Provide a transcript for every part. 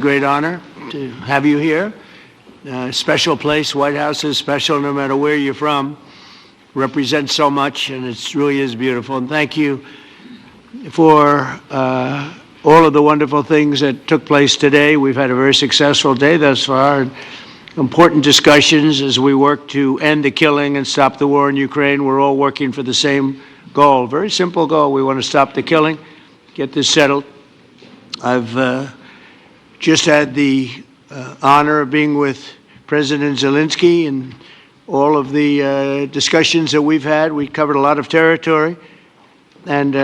Great honor to have you here. Special place. White House is special no matter where you're from. Represents so much, and it really is beautiful. And thank you for all of the wonderful things that took place today. We've had a very successful day thus far. And important discussions as we work to end the killing and stop the war in Ukraine. We're all working for the same goal. Very simple goal. We want to stop the killing, get this settled. I've just had the honor of being with President Zelenskyy and all of the discussions that we've had. We covered a lot of territory, and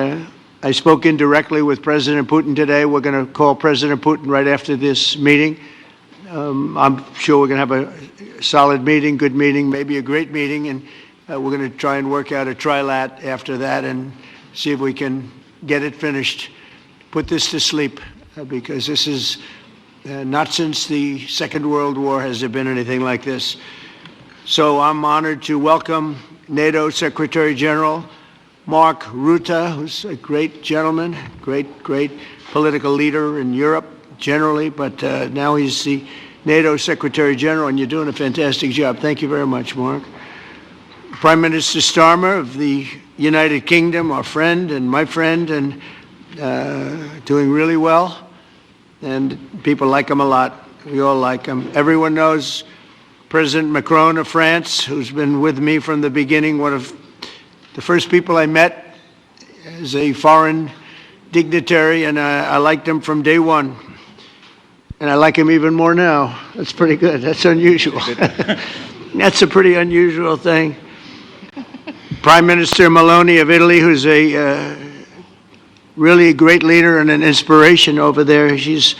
I spoke indirectly with President Putin today. We're going to call President Putin right after this meeting. I'm sure we're going to have a solid meeting, good meeting, maybe a great meeting, and we're going to try and work out a trilat after that and see if we can get it finished, put this to sleep, because this is not since the Second World War has there been anything like this. So I'm honored to welcome NATO Secretary General Mark Rutte, who's a great gentleman, great political leader in Europe generally, but now he's the NATO Secretary General, and you're doing a fantastic job. Thank you very much, Mark. Prime Minister Starmer of the United Kingdom, our friend and my friend, and doing really well. And people like him a lot. We all like him. Everyone knows President Macron of France, who's been with me from the beginning. One of the first people I met as a foreign dignitary, and I liked him from day one. And I like him even more now. That's pretty good. That's unusual. That's a pretty unusual thing. Prime Minister Meloni of Italy, who's really a great leader and an inspiration over there. She's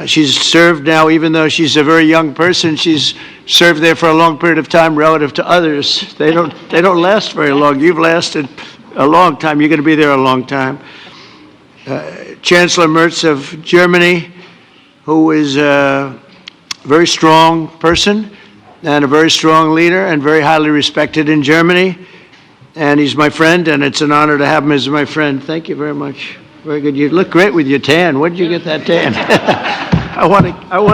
served now, even though she's a very young person, she's served there for a long period of time relative to others. They don't last very long. You've lasted a long time. You're going to be there a long time. Chancellor Merz of Germany, who is a very strong person and a very strong leader and very highly respected in Germany. And he's my friend, and it's an honor to have him as my friend. Thank you very much. Very good. You look great with your tan. Where did you get that tan? I want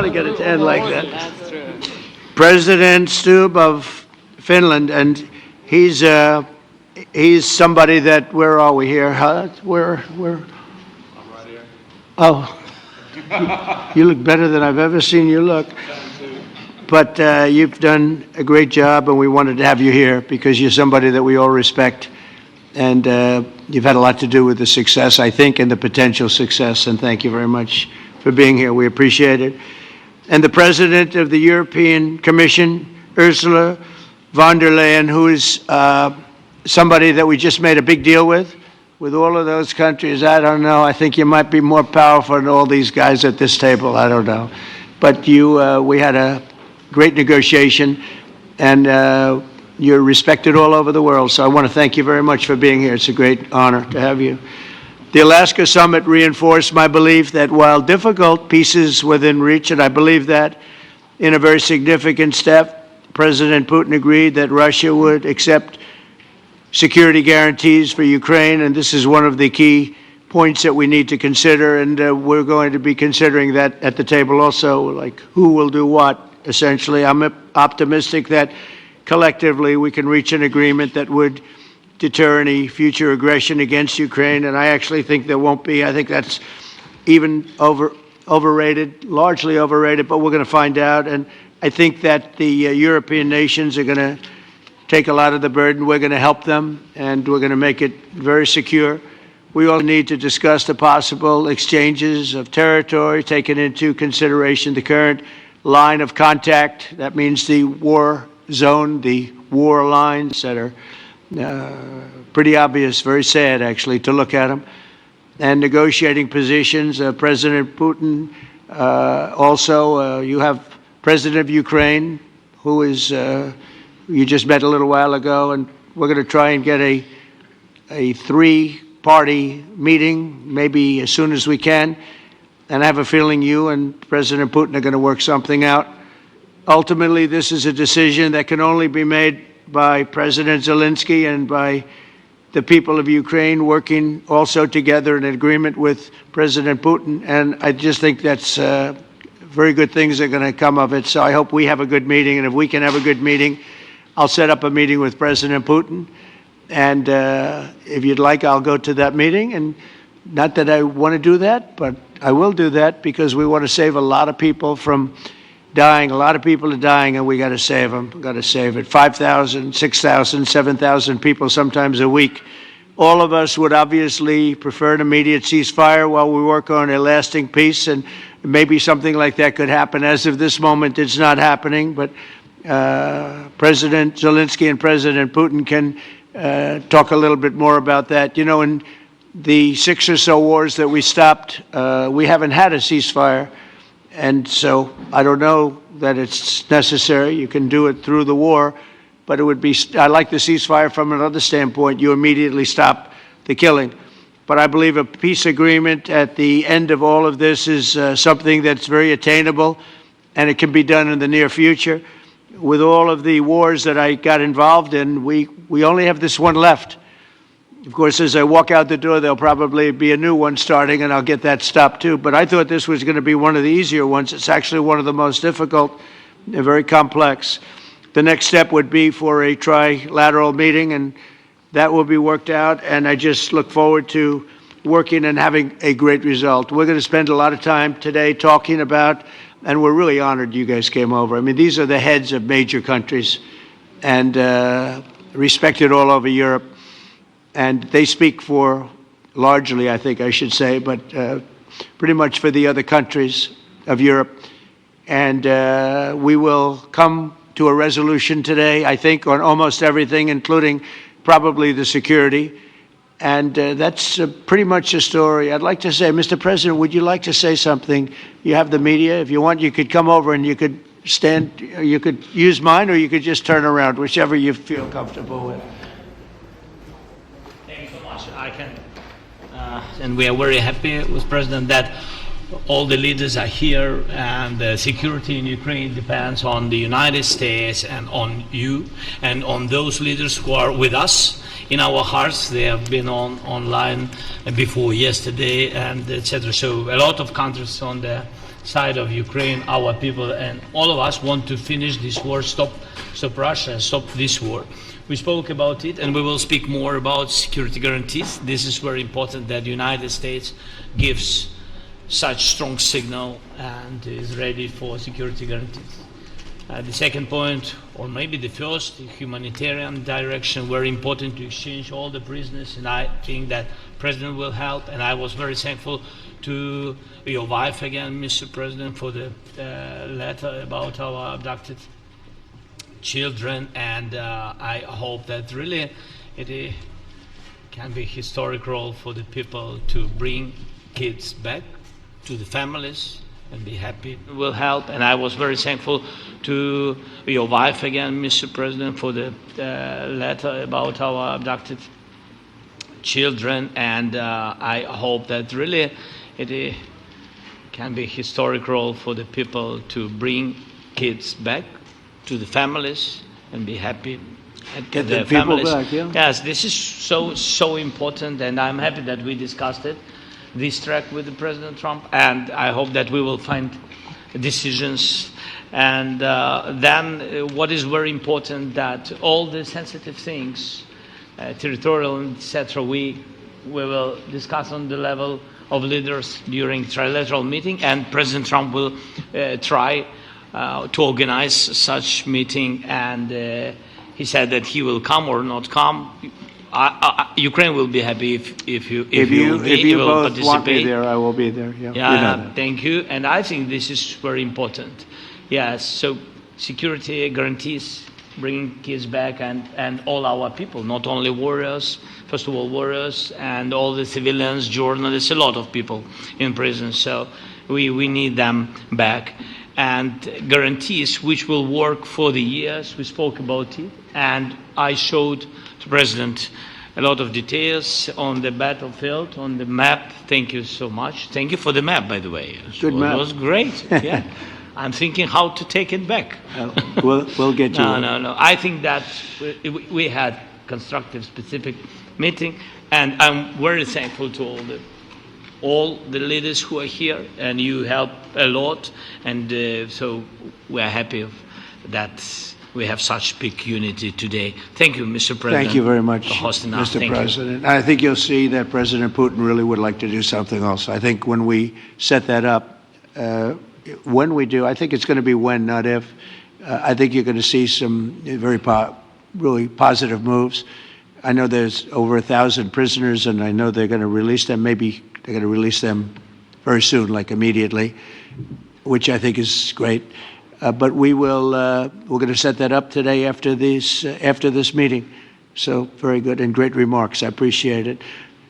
to get a tan like that. That's true. President Stubb of Finland, and he's somebody that, where are we here? Where? I'm right here. Oh, you look better than I've ever seen you look. But you've done a great job, and we wanted to have you here because you're somebody that we all respect. And you've had a lot to do with the success, I think, and the potential success. And thank you very much for being here. We appreciate it. And the President of the European Commission, Ursula von der Leyen, who is somebody that we just made a big deal with all of those countries. I don't know. I think you might be more powerful than all these guys at this table. I don't know. But we had a great negotiation, and you're respected all over the world. So I want to thank you very much for being here. It's a great honor to have you. The Alaska Summit reinforced my belief that while difficult, peace is within reach, and I believe that in a very significant step, President Putin agreed that Russia would accept security guarantees for Ukraine, and this is one of the key points that we need to consider, and we're going to be considering that at the table also, like who will do what. Essentially, I'm optimistic that collectively we can reach an agreement that would deter any future aggression against Ukraine, and I actually think there won't be. I think that's even overrated, largely overrated, but we're going to find out. And I think that the European nations are going to take a lot of the burden. We're going to help them, and we're going to make it very secure. We all need to discuss the possible exchanges of territory, taking into consideration the current line of contact. That means the war zone, the war lines that are pretty obvious, very sad actually to look at them, and negotiating positions. President Putin, also you have President of Ukraine, who is you just met a little while ago, and we're going to try and get a three-party meeting maybe as soon as we can. And I have a feeling you and President Putin are going to work something out. Ultimately, this is a decision that can only be made by President Zelenskyy and by the people of Ukraine working also together in agreement with President Putin. And I just think that's very good things are going to come of it. So I hope we have a good meeting, and if we can have a good meeting, I'll set up a meeting with President Putin, and if you'd like, I'll go to that meeting. And not that I want to do that, but I will do that because we want to save a lot of people from dying. A lot of people are dying, and we got to save them. We got to save it. 5,000, 6,000, 7,000 people sometimes a week. All of us would obviously prefer an immediate ceasefire while we work on a lasting peace, and maybe something like that could happen. As of this moment, it's not happening, but President Zelenskyy and President Putin can talk a little bit more about that. You know, in the 6 or so wars that we stopped, we haven't had a ceasefire, and so I don't know that it's necessary. You can do it through the war, but it would be, I like the ceasefire from another standpoint. You immediately stop the killing. But I believe a peace agreement at the end of all of this is something that's very attainable, and it can be done in the near future. With all of the wars that I got involved in, we only have this one left. Of course, as I walk out the door, there'll probably be a new one starting, and I'll get that stopped too. But I thought this was going to be one of the easier ones. It's actually one of the most difficult and very complex. The next step would be for a trilateral meeting, and that will be worked out, and I just look forward to working and having a great result. We're going to spend a lot of time today talking about, and we're really honored you guys came over. I mean, these are the heads of major countries and respected all over Europe, and they speak for, largely, I think I should say, but pretty much for the other countries of Europe. And we will come to a resolution today, I think, on almost everything, including probably the security. And that's pretty much the story. I'd like to say, Mr. President, would you like to say something? You have the media. If you want, you could come over and you could stand, you could use mine, or you could just turn around, whichever you feel comfortable with. Thank you so much. I can, and we are very happy with President that all the leaders are here, and the security in Ukraine depends on the United States and on you and on those leaders who are with us in our hearts. They have been online before yesterday, and etc. So a lot of countries on the side of Ukraine, our people and all of us want to finish this war, stop Russia, stop this war. We spoke about it, and we will speak more about security guarantees. This is very important that the United States gives such strong signal and is ready for security guarantees. The second point, or maybe the first, the humanitarian direction, very important to exchange all the prisoners, and I think that President will help. And I was very thankful to your wife again, Mr. President, for the letter about our abducted children, and I hope that really it can be a historic role for the people to bring kids back to the families and be happy. It will help, and I was very thankful to your wife again, Mr. President, for the letter about our abducted children, and I hope that really it can be a historic role for the people to bring kids back to the families and be happy. Get the people back, yeah. Yes, this is so important, and I'm happy that we discussed it, this track with the President Trump, and I hope that we will find decisions. And then what is very important, that all the sensitive things, territorial, etc., we will discuss on the level of leaders during trilateral meeting, and President Trump will try to organize such meeting, and he said that he will come or not come. Ukraine will be happy if you both participate. Want me there, I will be there. Yeah, yeah, you know that. Thank you. And I think this is very important. Yes, so security guarantees, bringing kids back, and all our people, not only warriors, first of all warriors, and all the civilians, journalists, a lot of people in prison. So we need them back. And guarantees which will work for the years. We spoke about it, and I showed to President a lot of details on the battlefield, on the map. Thank you so much. Thank you for the map, by the way. Good map. It was great. Yeah. I'm thinking how to take it back. We'll get you. No. I think that we had constructive, specific meeting, and I'm very thankful to all the all the leaders who are here, and you help a lot, and so we are happy that we have such big unity today. Thank you, Mr. President. Thank you very much, for hosting us. Mr. President. I think you'll see that President Putin really would like to do something else. I think when we set that up, when we do, I think it's going to be when, not if. I think you're going to see some really positive moves. I know there's over 1,000 prisoners, and I know they're going to release them. Maybe they're going to release them very soon, like immediately, which I think is great. But we're going to set that up today after this meeting. So very good and great remarks. I appreciate it.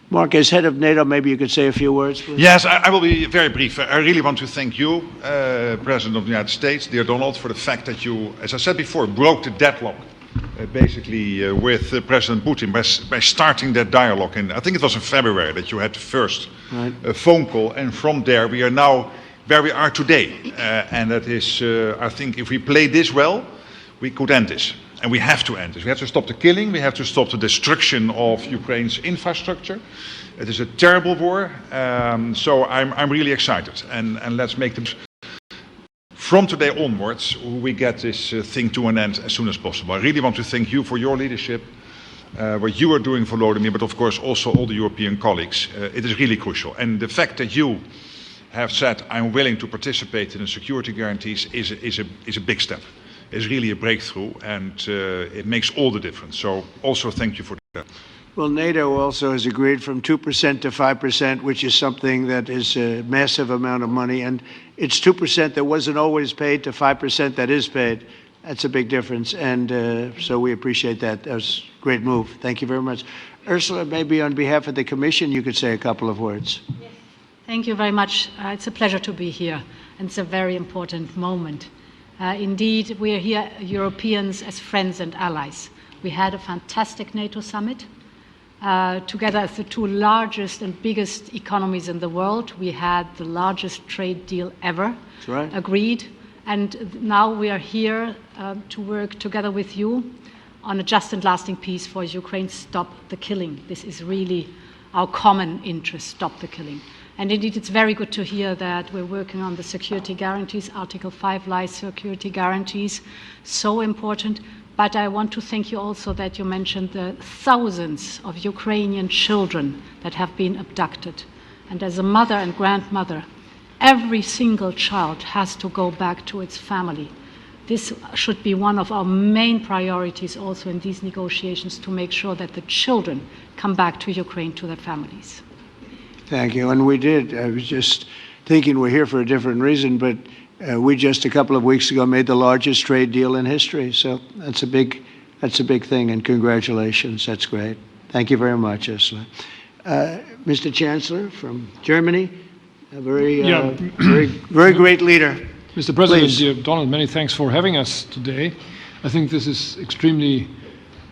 Mark, as head of NATO, maybe you could say a few words, please. Yes, I will be very brief. I really want to thank you, President of the United States, dear Donald, for the fact that you, as I said before, broke the deadlock, basically with President Putin by starting that dialogue. And I think it was in February that you had the first phone call, and from there we are now where we are today. And that is, I think, if we play this well, we could end this. And we have to end this. We have to stop the killing. We have to stop the destruction of Ukraine's infrastructure. It is a terrible war. So I'm really excited. And let's make them. From today onwards, we get this thing to an end as soon as possible. I really want to thank you for your leadership, what you are doing for Volodymyr, but of course also all the European colleagues. It is really crucial. And the fact that you have said, I'm willing to participate in the security guarantees is a big step. Is really a breakthrough, and it makes all the difference. So also thank you for that. Well, NATO also has agreed from 2% to 5%, which is something that is a massive amount of money. And it's 2% that wasn't always paid to 5% that is paid. That's a big difference. And so we appreciate that. That was a great move. Thank you very much. Ursula, maybe on behalf of the Commission, you could say a couple of words. Yes. Thank you very much. It's a pleasure to be here. And it's a very important moment. Indeed, we are here, Europeans, as friends and allies. We had a fantastic NATO summit. Together as the two largest and biggest economies in the world, we had the largest trade deal ever agreed. And now we are here to work together with you on a just and lasting peace for Ukraine. Stop the killing. This is really our common interest, stop the killing. And indeed, it's very good to hear that we're working on the security guarantees, Article 5 lies security guarantees, so important. But I want to thank you also that you mentioned the thousands of Ukrainian children that have been abducted. And as a mother and grandmother, every single child has to go back to its family. This should be one of our main priorities also in these negotiations, to make sure that the children come back to Ukraine, to their families. Thank you. And we did. I was just thinking we're here for a different reason, but we just a couple of weeks ago made the largest trade deal in history. So that's a big thing, and congratulations. That's great. Thank you very much, Ursula. Mr. Chancellor from Germany, a very great leader. Mr. President, Please. dear Donald, many thanks for having us today. I think this is extremely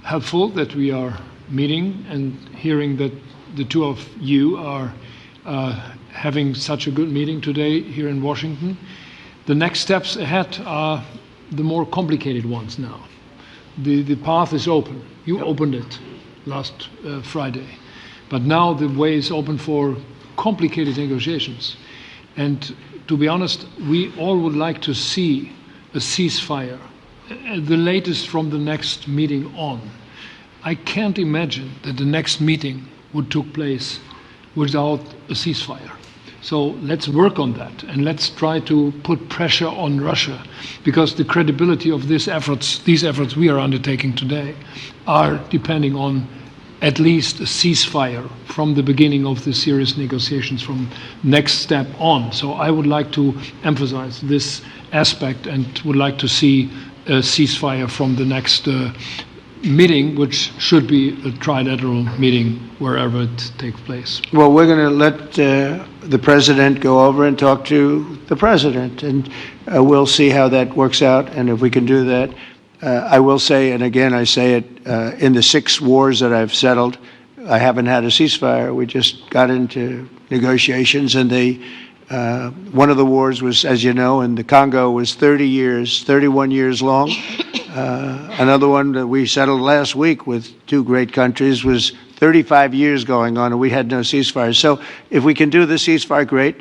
helpful that we are meeting and hearing that the two of you are having such a good meeting today here in Washington. The next steps ahead are the more complicated ones now. The path is open. You opened it last Friday. But now the way is open for complicated negotiations. And to be honest, we all would like to see a ceasefire, the latest from the next meeting on. I can't imagine that the next meeting would take place without a ceasefire. So let's work on that, and let's try to put pressure on Russia, because the credibility of these efforts we are undertaking today are depending on at least a ceasefire from the beginning of the serious negotiations from next step on. So I would like to emphasize this aspect and would like to see a ceasefire from the next meeting, which should be a trilateral meeting wherever it takes place. Well, we're going to let the president go over and talk to the president, and we'll see how that works out, and if we can do that. I will say, and again I say it, in the 6 wars that I've settled, I haven't had a ceasefire. We just got into negotiations, and one of the wars was, as you know, in the Congo was 31 years long. Another one that we settled last week with 2 great countries was 35 years going on and we had no ceasefire. So if we can do the ceasefire, great.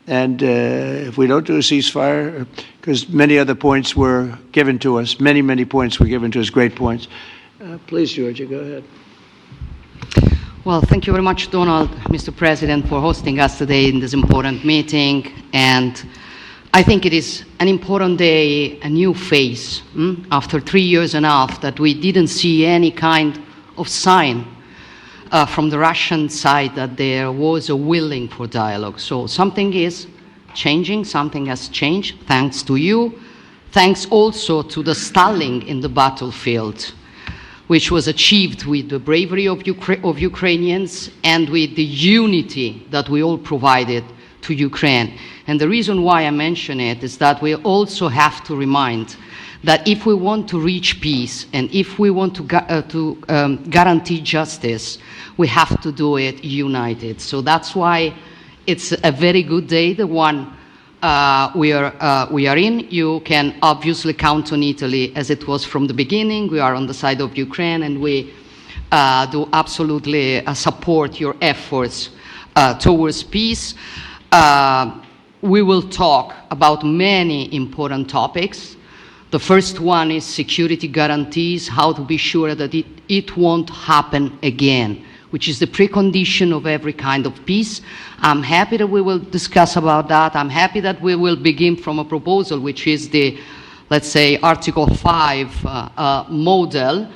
And if we don't do a ceasefire, because many other points were given to us, many points were given to us, great points. Please, Giorgia, go ahead. Well, thank you very much, Donald, Mr. President, for hosting us today in this important meeting. And I think it is an important day, a new phase, after 3 years and a half that we didn't see any kind of sign from the Russian side that there was a willing for dialogue. So something is changing, something has changed, thanks to you. Thanks also to the stalling in the battlefield, which was achieved with the bravery of Ukrainians and with the unity that we all provided to Ukraine. And the reason why I mention it is that we also have to remind that if we want to reach peace and if we want to guarantee justice, we have to do it united. So that's why it's a very good day, the one we are in. You can obviously count on Italy as it was from the beginning. We are on the side of Ukraine, and we do absolutely support your efforts towards peace. We will talk about many important topics. The first one is security guarantees, how to be sure that it won't happen again, which is the precondition of every kind of peace. I'm happy that we will discuss about that. I'm happy that we will begin from a proposal, which is the, let's say, Article 5 model,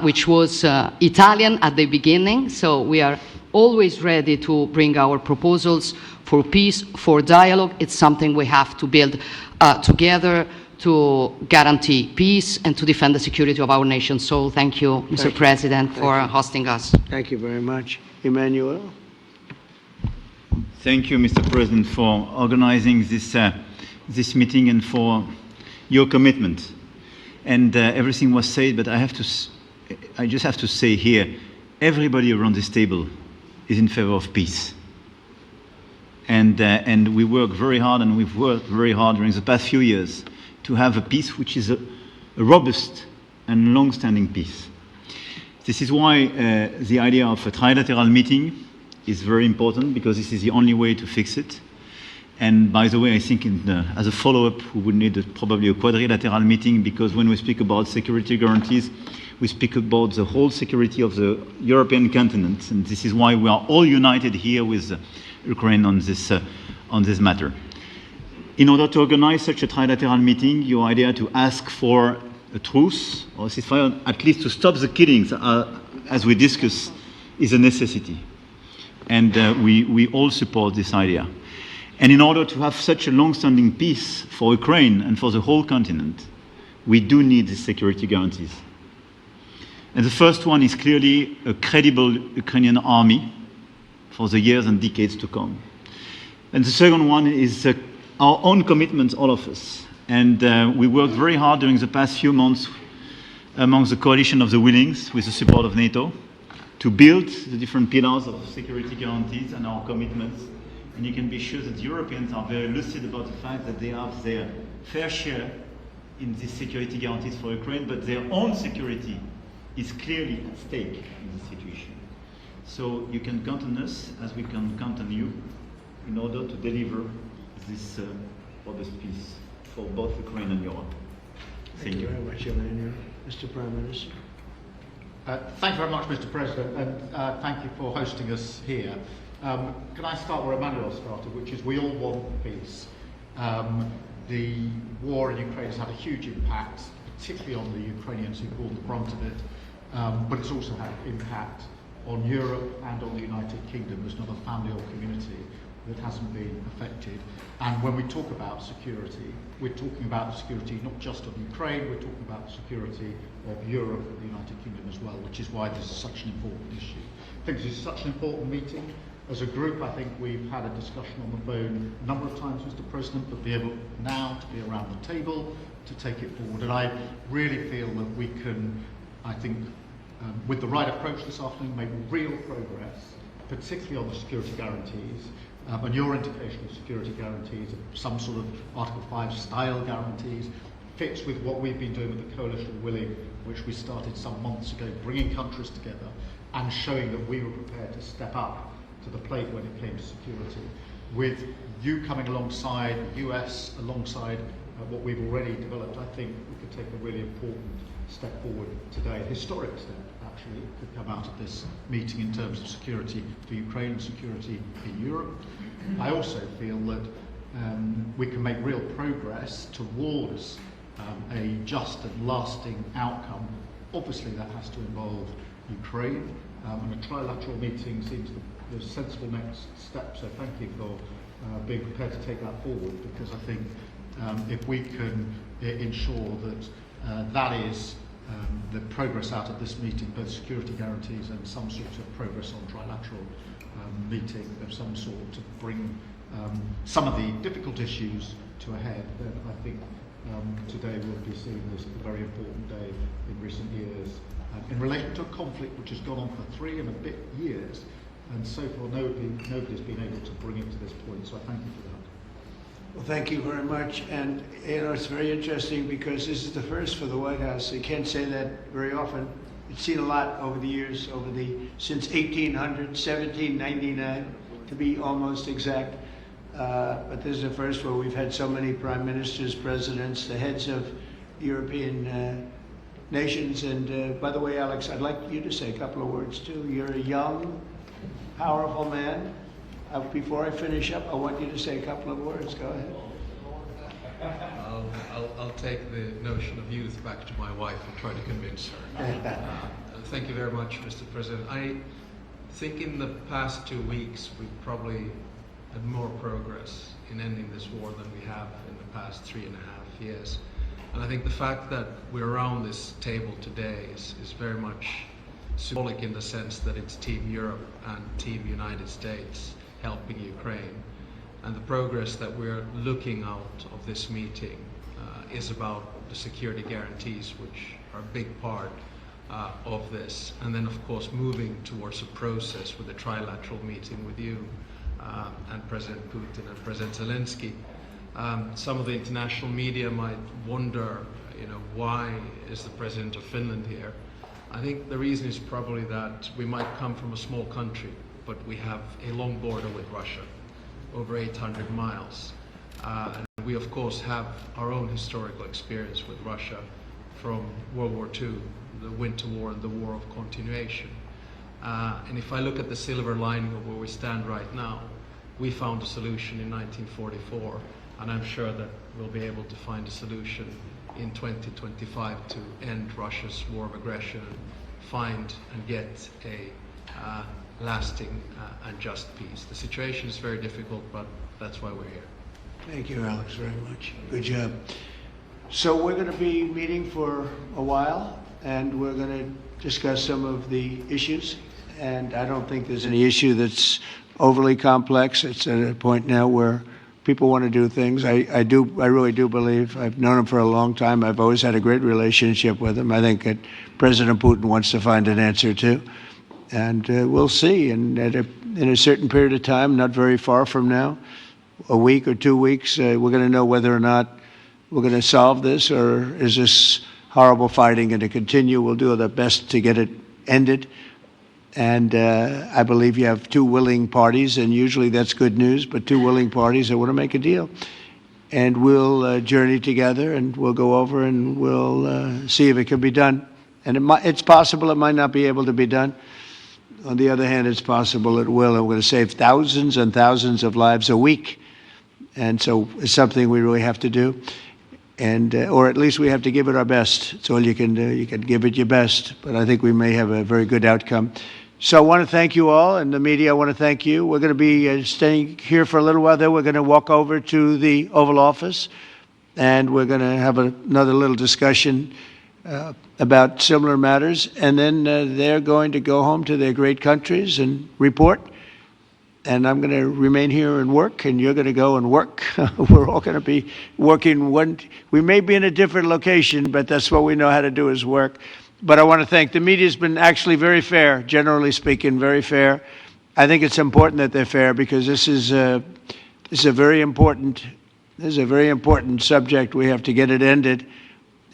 which was Italian at the beginning. So we are always ready to bring our proposals for peace, for dialogue. It's something we have to build together to guarantee peace and to defend the security of our nation. So thank you, Mr. President, for hosting us. Thank you very much. Emmanuel? Thank you, Mr. President, for organizing this meeting and for your commitment. And everything was said, but I just have to say here, everybody around this table is in favor of peace. And we work very hard, and we've worked very hard during the past few years to have a peace which is a robust and long-standing peace. This is why the idea of a trilateral meeting is very important, because this is the only way to fix it. And by the way, I think as a follow-up, we would need probably a quadrilateral meeting, because when we speak about security guarantees, we speak about the whole security of the European continent. And this is why we are all united here with Ukraine on this matter. In order to organize such a trilateral meeting, your idea to ask for a truce or a ceasefire, at least to stop the killings, as we discussed, is a necessity. And we all support this idea. And in order to have such a long-standing peace for Ukraine and for the whole continent, we do need these security guarantees. And the first one is clearly a credible Ukrainian army for the years and decades to come. And the second one is our own commitments, all of us. And we worked very hard during the past few months among the coalition of the willings, with the support of NATO, to build the different pillars of security guarantees and our commitments. And you can be sure that the Europeans are very lucid about the fact that they have their fair share in these security guarantees for Ukraine, but their own security is clearly at stake in this situation. So you can count on us, as we can count on you, in order to deliver this robust peace for both Ukraine and Europe. Thank you very much, Emmanuel. Mr. Prime Minister. Thank you very much, Mr. President, and thank you for hosting us here. Can I start where Emmanuel started, which is we all want peace. The war in Ukraine has had a huge impact, particularly on the Ukrainians who bore the brunt of it, but it's also had impact on Europe and on the United Kingdom. There's not a family or community that hasn't been affected. And when we talk about security, we're talking about the security not just of Ukraine, we're talking about the security of Europe and the United Kingdom as well, which is why this is such an important issue. I think this is such an important meeting. As a group, I think we've had a discussion on the phone a number of times, Mr. President, but be able now to be around the table to take it forward. And I really feel that we can, I think, with the right approach this afternoon, make real progress, particularly on the security guarantees. And your indication of security guarantees, some sort of Article 5 style guarantees, fits with what we've been doing with the Coalition of Willing, which we started some months ago, bringing countries together and showing that we were prepared to step up to the plate when it came to security. With you coming alongside, the US alongside what we've already developed, I think we could take a really important step forward today, a historic step actually could come out of this meeting in terms of security for Ukraine and security in Europe. I also feel that we can make real progress towards a just and lasting outcome. Obviously that has to involve Ukraine, and a trilateral meeting seems the sensible next step, so thank you for being prepared to take that forward, because I think if we can ensure that that is the progress out of this meeting, both security guarantees and some sort of progress on trilateral meeting of some sort to bring some of the difficult issues to a head, then I think today will be seen as a very important day in recent years in relation to a conflict which has gone on for 3 and a bit years, and so far nobody's been able to bring it to this point, so I thank you for that. Well, thank you very much. And, you know, it's very interesting because this is the first for the White House. You can't say that very often. It's seen a lot over the years, since 1800, 1799, to be almost exact. But this is the first where we've had so many prime ministers, presidents, the heads of European nations. And by the way, Alex, I'd like you to say a couple of words too. You're a young, powerful man. Before I finish up, I want you to say a couple of words. Go ahead. I'll take the notion of youth back to my wife and try to convince her. Thank you very much, Mr. President. I think in the past 2 weeks we've probably had more progress in ending this war than we have in the past 3.5 years. And I think the fact that we're around this table today is very much symbolic in the sense that it's Team Europe and Team United States helping Ukraine. And the progress that we're looking out of this meeting is about the security guarantees, which are a big part of this. And then, of course, moving towards a process with a trilateral meeting with you and President Putin and President Zelenskyy. Some of the international media might wonder, why is the President of Finland here? I think the reason is probably that we might come from a small country, but we have a long border with Russia, over 800 miles. And we of course have our own historical experience with Russia from World War II, the Winter War and the War of Continuation. And if I look at the silver lining of where we stand right now, we found a solution in 1944, and I'm sure that we'll be able to find a solution in 2025 to end Russia's war of aggression and find and get a lasting and just peace. The situation is very difficult, but that's why we're here. Thank you, Alex, very much. Good job. So we're going to be meeting for a while, and we're going to discuss some of the issues. And I don't think there's any issue that's overly complex. It's at a point now where people want to do things. I really do believe. I've known him for a long time. I've always had a great relationship with him. I think that President Putin wants to find an answer too. And we'll see. And in a certain period of time, not very far from now, a week or 2 weeks, we're going to know whether or not we're going to solve this, or is this horrible fighting going to continue. We'll do our best to get it ended. And I believe you have 2 willing parties, and usually that's good news, but 2 willing parties that want to make a deal. And we'll journey together, and we'll go over, and we'll see if it can be done. And it's possible it might not be able to be done. On the other hand, it's possible it will, and we're going to save thousands and thousands of lives a week. And so it's something we really have to do. And, or at least we have to give it our best. It's all you can do. You can give it your best. But I think we may have a very good outcome. So I want to thank you all, and the media, I want to thank you. We're going to be staying here for a little while. Then we're going to walk over to the Oval Office, and we're going to have another little discussion about similar matters. And then they're going to go home to their great countries and report. And I'm going to remain here and work, and you're going to go and work. We're all going to be working. We may be in a different location, but that's what we know how to do is work. But I want to thank the media. Has been actually very fair, generally speaking, very fair. I think it's important that they're fair, because this is a very important subject. We have to get it ended.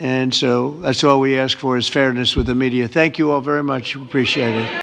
And so that's all we ask for is fairness with the media. Thank you all very much. Appreciate it.